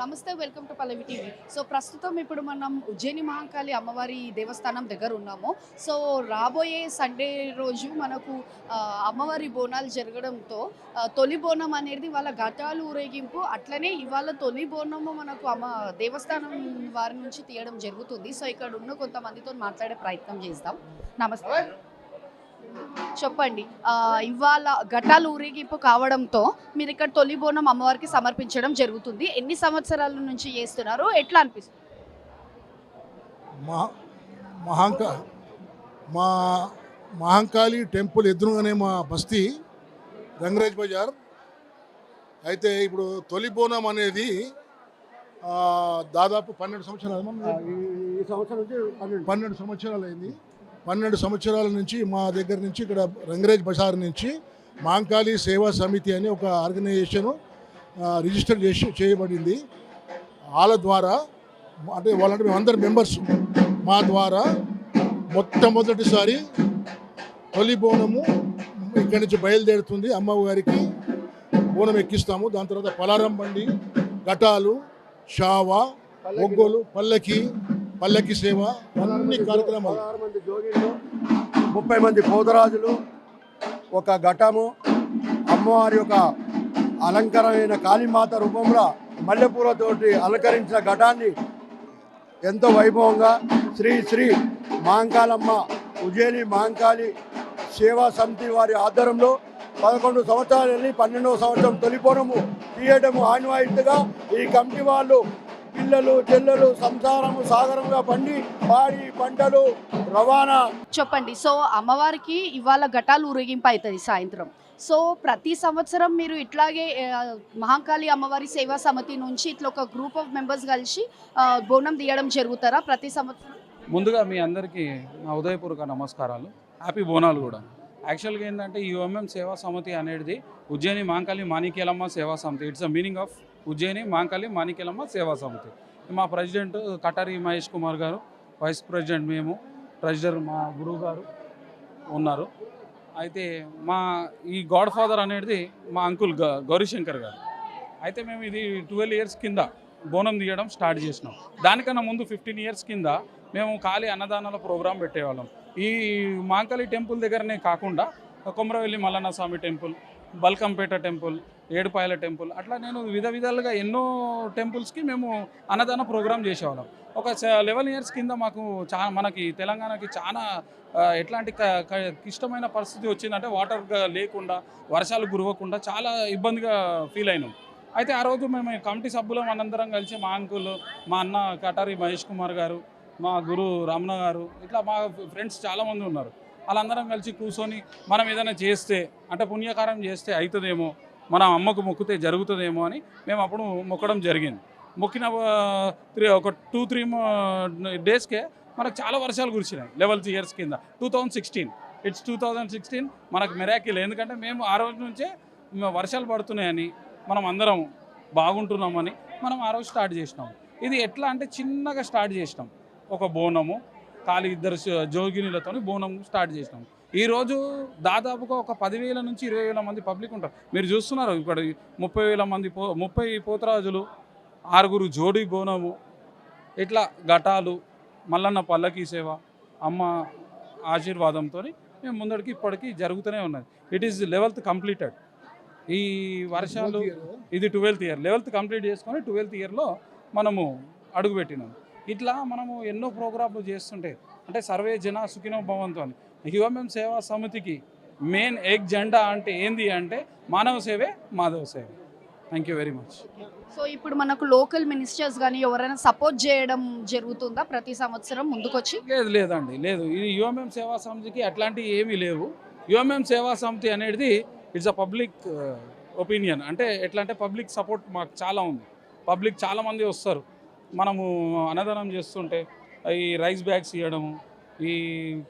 నమస్తే, welcome to Pallavi TV. So ప్రస్తుతం ఇప్పుడు మనం ఉజ్జయిని మహంకాళి అమ్మవారి దేవస్థానం దగ్గర ఉన్నాము. సో రాబోయే సండే రోజు మనకు అమ్మవారి బోనాలు జరగడంతో తొలి బోనం అనేది వాళ్ళ ఘటాలు ఊరేగింపు, అట్లనే ఇవాళ తొలి బోనము మనకు దేవస్థానం వారి నుంచి తీయడం జరుగుతుంది. సో ఇక్కడ ఉన్న కొంతమందితో మాట్లాడే ప్రయత్నం చేద్దాం. నమస్తే, చెప్పండి. ఇవాళ ఘటాలు ఊరేగింపు కావడంతో మీరు ఇక్కడ తొలి బోనం అమ్మవారికి సమర్పించడం జరుగుతుంది. ఎన్ని సంవత్సరాల నుంచి చేస్తున్నారు, ఎట్లా అనిపిస్తుంది? మహంకా మా మహంకాళి టెంపుల్ ఎదురుగానే మా బస్తీ గంగరాజ్ బజార్. అయితే ఇప్పుడు తొలి బోనం అనేది దాదాపు 12 సంవత్సరాలు, ఈ సంవత్సరం నుంచి 12 సంవత్సరాలు అయింది. 12 సంవత్సరాల నుంచి మా దగ్గర నుంచి ఇక్కడ రంగరాజ్ బజార్ నుంచి మహంకాళి సేవా సమితి అని ఒక ఆర్గనైజేషన్ రిజిస్టర్ చేయబడింది. వాళ్ళ ద్వారా అంటే వాళ్ళంటే మేమందరం మెంబర్స్, మా ద్వారా మొట్టమొదటిసారి తొలి బోనము ఇక్కడి నుంచి బయలుదేరుతుంది. అమ్మవారికి బోనం ఎక్కిస్తాము. దాని తర్వాత పలారం బండి, ఘటాలు, షావా, ఒగ్గోలు, పల్లకి సేవ, అన్ని కార్యక్రమాలు. 16 మంది జోగిళ్ళు, 30 మంది పోతరాజులు, ఒక ఘటము, అమ్మవారి యొక్క అలంకరమైన కాళీమాత రూపంలో మల్లెపూలతోటి అలంకరించిన ఘటాన్ని ఎంతో వైభవంగా శ్రీ శ్రీ మహంకాళమ్మ ఉజ్జయిని మహంకాళి సేవా సమితి వారి ఆధ్వర్యంలో 11 సంవత్సరాలు వెళ్ళి 12వ సంవత్సరం తొలిపోనము తీయడము ఆన్వాయితీగా ఈ కమిటీ వాళ్ళు పిల్లలు చెల్లెలు సంసారము సాగరంగా పాడి పంటలు రవాణా. చెప్పండి. సో అమ్మవారికి ఇవాళ ఘటాలు ఊరేగింపు అవుతుంది సాయంత్రం. సో ప్రతి సంవత్సరం మీరు ఇట్లాగే మహంకాళి అమ్మవారి సేవా సమితి నుంచి ఇట్లా ఒక గ్రూప్ ఆఫ్ మెంబర్స్ కలిసి బోనం తీయడం జరుగుతారా ప్రతి సంవత్సరం? ముందుగా మీ అందరికీ నా ఉదయపూర్వక నమస్కారాలు, హ్యాపీ బోనాలు కూడా. యాక్చువల్గా ఏంటంటే ఈ యుఎంఎం సేవా సమితి అనేది Ujjaini Mahankali Manikyalamma Seva Samiti. It's a meaning of Ujjaini Mahankali Manikyalamma Seva Samiti. మా ప్రెసిడెంట్ కటారి మహేష్ కుమార్ గారు, వైస్ ప్రెసిడెంట్ మేము, ట్రెజరర్ మా గురువు గారు ఉన్నారు. అయితే మా ఈ గాడ్ ఫాదర్ అనేది మా అంకుల్ గౌరీశంకర్ గారు. అయితే మేము ఇది 12 ఇయర్స్ కింద బోనం తీయడం స్టార్ట్ చేసినాం. దానికన్నా ముందు 15 ఇయర్స్ కింద మేము ఖాళీ అన్నదానాల ప్రోగ్రాం పెట్టేవాళ్ళం. ఈ మహంకాళి టెంపుల్ దగ్గరనే కాకుండా Komaravelli Mallanna Swamy temple, Balkampet temple, Edupayala temple, అట్లా నేను విధాలుగా ఎన్నో టెంపుల్స్కి మేము అన్నదాన ప్రోగ్రాం చేసేవాళ్ళం. ఒక 11 ఇయర్స్ కింద మాకు మనకి తెలంగాణకి చాలా ఎట్లాంటి క్లిష్టమైన పరిస్థితి వచ్చిందంటే వాటర్ లేకుండా, వర్షాలు కురవకుండా చాలా ఇబ్బందిగా ఫీల్ అయినాం. అయితే ఆ రోజు మేము కమిటీ సభ్యులం మనందరం కలిసి, మా అంకుల్, మా అన్న కటారి మహేష్ కుమార్ గారు, మా గురు రమణ గారు, ఇట్లా మా ఫ్రెండ్స్ చాలామంది ఉన్నారు. వాళ్ళందరం కలిసి కూర్చొని మనం ఏదైనా చేస్తే అంటే పుణ్యకారం చేస్తే అవుతుందేమో, మన అమ్మకు మొక్కితే జరుగుతుందేమో అని మేము అప్పుడు మొక్కడం జరిగింది. మొక్కిన ఒక 2-3 డేస్కే మనకు చాలా వర్షాలు కురిసినాయి. 11 ఇయర్స్ కింద 2016 మనకు మిరాకిల్. ఎందుకంటే మేము ఆ రోజు నుంచే వర్షాలు పడుతున్నాయని, మనం అందరం బాగుంటున్నామని మనం ఆ రోజు స్టార్ట్ చేసినాం. ఇది ఎట్లా అంటే చిన్నగా స్టార్ట్ చేసినాం. ఒక బోనము ఖాళీ 2 జోగినులతో బోనం స్టార్ట్ చేసినాం. ఈరోజు దాదాపుగా ఒక 10,000 నుంచి 20,000 మంది పబ్లిక్ ఉంటారు. మీరు చూస్తున్నారు ఇక్కడ 30,000 మంది 30 పోతరాజులు, 6 జోడి బోనము, ఇట్లా ఘటాలు, మల్లన్న పల్లకి సేవ, అమ్మ ఆశీర్వాదంతో మేము ముందడికి ఇప్పటికీ జరుగుతూనే ఉన్నది. It is 11th completed. ఈ వర్షాలు ఇది 12th ఇయర్, 11th కంప్లీట్ చేసుకొని 12th ఇయర్లో మనము అడుగుపెట్టినాం. ఇట్లా మనము ఎన్నో ప్రోగ్రాంలు చేస్తుంటే అంటే సర్వే జన సుఖినో భవంతు అని యుఎంఎం సేవా సమితికి మెయిన్ జెండా అంటే ఏంది అంటే మానవ సేవే మాధవ సేవ. Thank you very much. So ఇప్పుడు మనకు లోకల్ మినిస్టర్స్ కానీ ఎవరైనా సపోర్ట్ చేయడం జరుగుతుందా ప్రతి సంవత్సరం ముందుకొచ్చి? లేదండి, లేదు. ఇది యుఎంఎం సేవా సమితికి అట్లాంటివి ఏమీ లేవు. యుఎంఎం సేవా సమితి అనేది ఇట్స్ అ పబ్లిక్ ఒపీనియన్. అంటే ఎట్లా అంటే పబ్లిక్ సపోర్ట్ మాకు చాలా ఉంది. పబ్లిక్ చాలామంది వస్తారు. మనము అన్నదానం చేస్తుంటే ఈ రైస్ బ్యాగ్స్ ఇవ్వడము, ఈ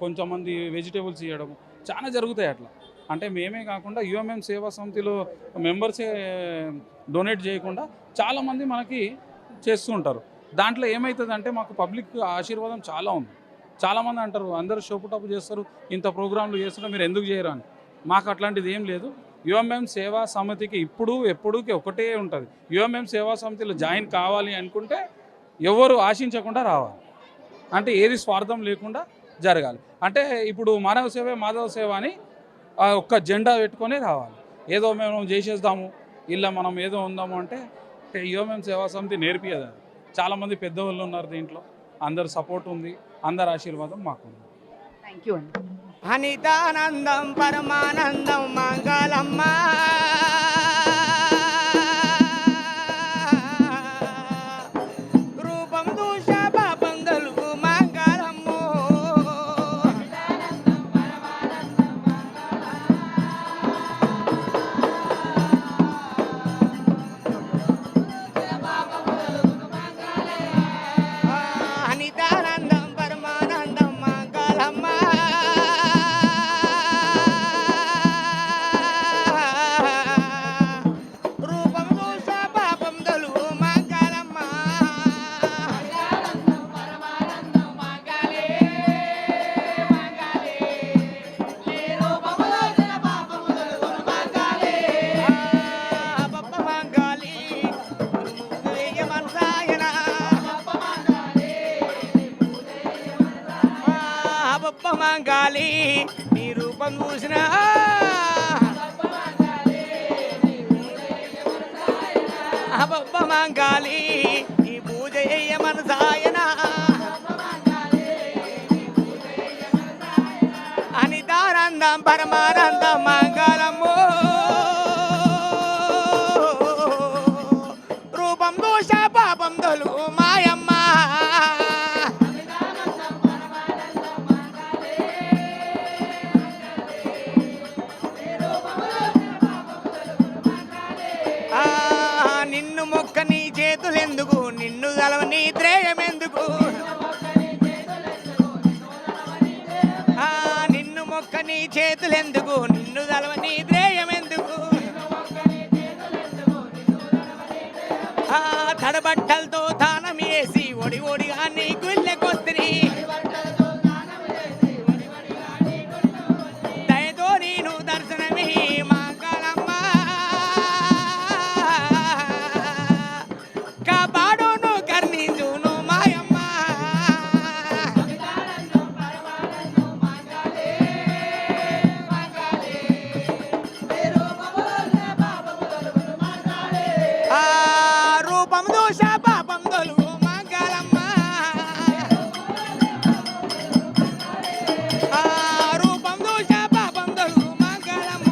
కొంచెంమంది వెజిటేబుల్స్ ఇవ్వడము చాలా జరుగుతాయి. అట్లా అంటే మేమే కాకుండా యుఎంఎం సేవా సమితిలో మెంబర్సే డొనేట్ చేయకుండా చాలామంది మనకి చేస్తూ ఉంటారు. దాంట్లో ఏమవుతుందంటే మాకు పబ్లిక్ ఆశీర్వాదం చాలా ఉంది. చాలామంది అంటారు అందరూ షోపుటాపు చేస్తారు, ఇంత ప్రోగ్రాంలు చేస్తున్నారు, మీరు ఎందుకు చేయరు అని. మాకు అట్లాంటిది ఏం లేదు. యుఎంఎం సేవా సమితికి ఇప్పుడు ఎప్పుడుకి ఒకటే ఉంటుంది. యుఎంఎం సేవా సమితిలో జాయిన్ కావాలి అనుకుంటే ఎవరు ఆశించకుండా రావాలి, అంటే ఏది స్వార్థం లేకుండా జరగాలి. అంటే ఇప్పుడు మానవ సేవే మాధవ సేవ అని ఒక్క జెండా పెట్టుకొని రావాలి. ఏదో మేము చేసేద్దాము ఇలా మనం ఏదో ఉందాము అంటే యుఎంఎం సేవా సమితి నేర్పియదు. చాలామంది పెద్దవాళ్ళు ఉన్నారు దీంట్లో, అందరు సపోర్ట్ ఉంది, అందరి ఆశీర్వాదం మాకుంది. థ్యాంక్ యూ అండి. అనితానందం పరమానందం మంగళమ్మ రూపం దూష పాపం గలుగు మంగళమ్మో అనితానందం పరమానందం మంగళమ్మ రూపం దూష పాపం గలుగు మంగళమ్మ బప్ప మంగాలి ఉదయ మనసాయన బప్ప మంగాలి నీ రూపం చూసిన బప్ప మంగాలి నీ పూజ చేయ మనసాయన అనితానందం పరమానందం మంగళము రూపం దోష పాపం తొలుగు మాయమ్మ ఆ, నిన్ను మొక్క నీ చేతులెందుకు నిన్ను గలవ నీ త్రేయమెందుకు ఆ, నిన్ను మొక్క నీ చేతులెందుకు నిన్ను గలవ నీ త్రేయమెందుకు ఆ, తడబట్టలతో తానం వేసి ఒడి ఒడిగా నీ గుళ్ళెకొస్తిని దయతో నేను దర్శనమి మంగళమ్మ కాపాడును కర్ణించును మాయమ్మ ఆ, రూపం దోష పాపం తొలుగు మంగళమ్మ ఆ, రూపం దోష పాపం తొలుగు మంగళమ్మ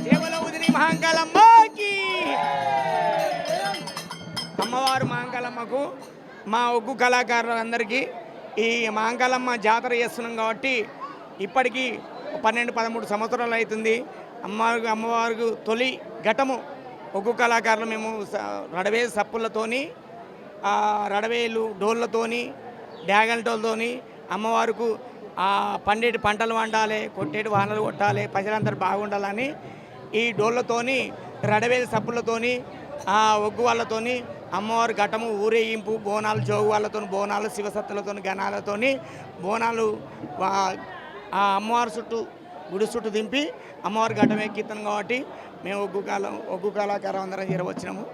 సేవల ఉదిని మంగళమ్మకి అమ్మవారు మాంకాలమ్మకు మా ఒగ్గు కళాకారులందరికీ ఈ మాంకాలమ్మ జాతర చేస్తున్నాం కాబట్టి ఇప్పటికీ 12-13 సంవత్సరాలు అవుతుంది. అమ్మవారికి తొలి ఘటము ఒగ్గు కళాకారులు మేము రడవే సప్పులతోని రడవేలు డోళ్ళతోని డ్యాగల్టోలతోని అమ్మవారికి పండేటి పంటలు వండాలి, కొట్టేటి వానలు కొట్టాలి, ప్రజలందరూ బాగుండాలని ఈ డోళ్ళతోని రడవేలు సప్పులతోని ఒగ్గు వాళ్ళతోని అమ్మవారి ఘటము ఊరేగింపు బోనాలు జోగు వాళ్ళతో బోనాలు శివసత్తులతో గణాలతోని బోనాలు ఆ అమ్మవారి చుట్టూ గుడి చుట్టూ దింపి అమ్మవారి ఘటం ఎక్కిస్తాం కాబట్టి మేము ఒగ్గు కళాకారం అందరం చేరవచ్చినాము.